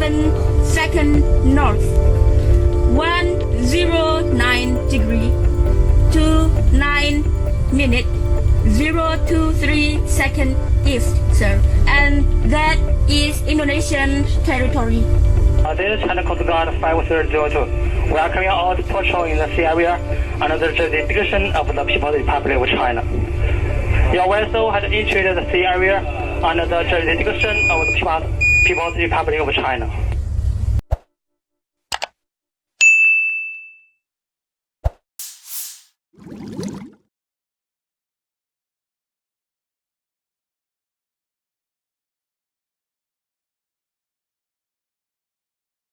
272.7 north, 109 degree, 29 minutes, 023 second east, sir. And that is Indonesian territory. This is China Coast Guard 5302. We are carrying out patrol in the sea area under the jurisdiction of the People's Republic of China. Your vessel has entered the sea area under the jurisdiction of the People's Republic of China.